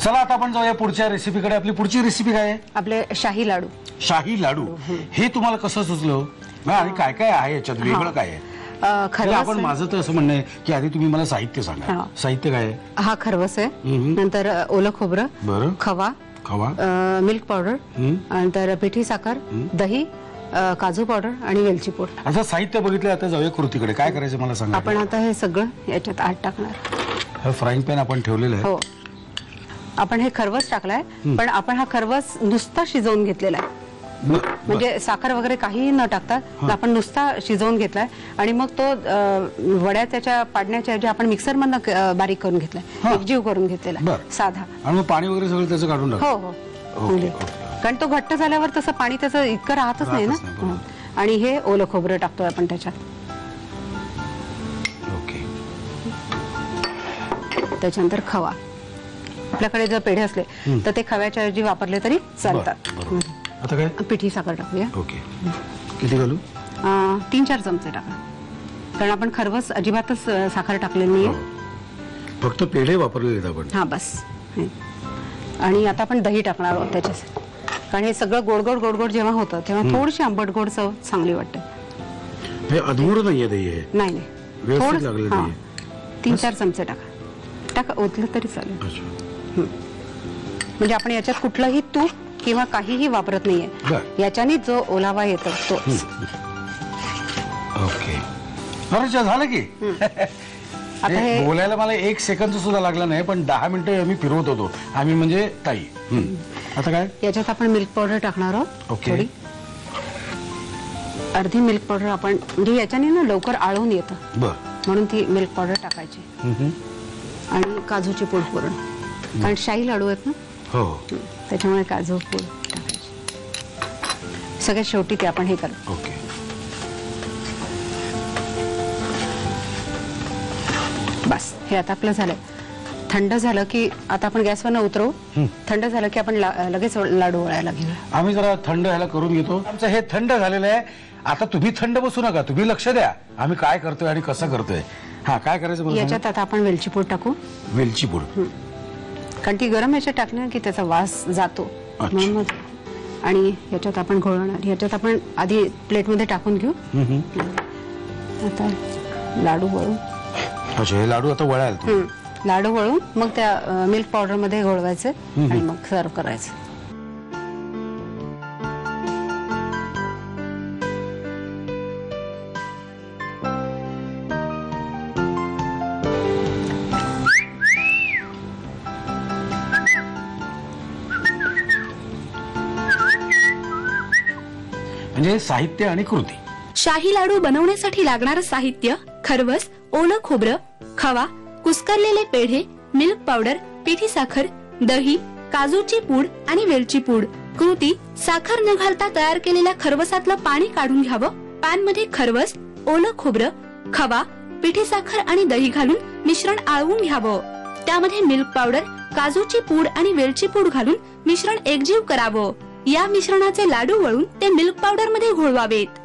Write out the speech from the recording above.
चला आता आपण जाऊया पुढच्या रेसिपीकडे. आपली पुढची रेसिपी काय आहे? आपले शाही लाडू. शाही लाडू. हे तुम्हाला कसं सुचलं आणि काय काय आहे याच्यात, वेगळं काय आहे? खरवस. आपण माझं तर असं म्हणणं आहे की आधी तुम्ही मला साहित्य सांगा. साहित्य काय आहे? हा खरवस आहे, नंतर ओलं खोबरं, बरं, खवा, मिल्क पावडर, नंतर पिठी साखर, दही, काजू पावडर आणि वेलची पूड. असं साहित्य बघितलं. आता जाऊया कृतीकडे. काय करायचं मला सांगा. आपण आता हे सगळं याच्यात आत टाकणार. हे फ्राईंग पॅन आपण ठेवलेलं आहे. हो, आपण हे खरवस टाकलाय, पण आपण हा खरवस नुसता शिजवून घेतलेला आहे. म्हणजे साखर वगैरे काहीही न टाकता आपण नुसता शिजवून घेतलाय आणि मग तो वड्या त्याच्या पाडण्याच्या ऐवजी आपण मिक्सर मधनं बारीक करून घेतलाय, एकजीव करून घेतलेला साधा. आणि पाणी वगैरे सगळं त्याचं काढून टाक. हो हो, कारण तो घट्ट झाल्यावर तसं पाणी त्याचं इतकं राहतच नाही ना. आणि हे ओलं खोबरं टाकतोय आपण त्याच्यात. ओके. त्याच्यानंतर खवा. आपल्याकडे जर पेढे असले तर ते खव्याच्या ऐवजी वापरले तरी चालतात. आता काय? पिठी साखर टाकूया. ओके. किती घालू? 3-4 चमचे टाका, कारण आपण खरवस अजिबातच साखर टाकलेली नाहीये. फक्त पेढे वापरलेले आहेत आपण. हा बस. आणि आता आपण दही टाकणार आहोत त्याच्यात, कारण हे सगळं गोड गोड जेव्हा होतं तेव्हा थोडीशी आंबट गोड चव चांगली वाटते. हे अधूर नाहीये दही. हे नाही व्यवस्थित लागले दही. 3-4 चमचे टाका, ओतलं तरी चालेल. म्हणजे आपण याच्यात कुठलंही तूप किंवा काहीही वापरत नाहीये. याच्याने जो ओलावा येतो तो. ओके. अरे झालं की. आता हे बोलायला मला 1 सेकंद सुद्धा लागला नाही, पण 10 मिनिटं आम्ही फिरवत होतो. आम्ही म्हणजे ताई. आता काय? याच्यात आपण मिल्क पावडर टाकणार आहोत. ओके. अर्धी मिल्क पावडर आपण, म्हणजे याच्याने ना लवकर आळून येतं, म्हणून ती मिल्क पावडर टाकायची. आणि काजूची पूड पूर्ण, कारण शाही लाडू आहेत ना. हो, त्याच्यामुळे काजू पूड टाकायची. सगळ्यात शेवटी ते आपण हे करू. ओके. बस, हे आता आपलं झालंय. थंड झालं की आता आपण गॅसवर उतरवू. थंड झालं की आपण लगेच लाडू वळायला घेऊया. आम्ही जरा थंड ह्याला करून घेतो. आमचं हे थंड झालेलं आहे. आता तुम्ही थंड बसू नका, तुम्ही लक्ष द्या आम्ही काय करतोय आणि कसं करतोय. हा, काय करायचं? याच्यात आता आपण वेलची पूड टाकू. वेलची पूड, कारण ती गरम याच्यात टाकली ना की त्याचा वास जातो. आणि याच्यात आपण घोळवणार. याच्यात आपण आधी प्लेटमध्ये टाकून घेऊ. आता लाडू वळू. अच्छा, हे लाडू आता वळायला. लाडू वळून मग त्या मिल्क पावडर मध्ये घोळवायचे आणि मग सर्व करायचं. म्हणजे साहित्य आणि कृती. शाही लाडू बनवण्यासाठी लागणारं साहित्य: खरवस, ओलं खोबरं, खवा, कुस्करलेले पेढे, मिल्क पावडर, पिठी साखर, दही, काजूची पूड आणि वेलची पूड. कृती: साखर न घालता तयार केलेल्या खरवसातलं पाणी काढून घ्यावं. पॅन मध्ये खरवस, ओलं खोबरं, खवा, पिठी साखर आणि दही घालून मिश्रण आळवून घ्यावं. त्यामध्ये मिल्क पावडर, काजूची पूड आणि वेलची पूड घालून मिश्रण एकजीव करावं. या मिश्रणाचे लाडू वळून ते मिल्क पावडर मध्ये घोळवावेत.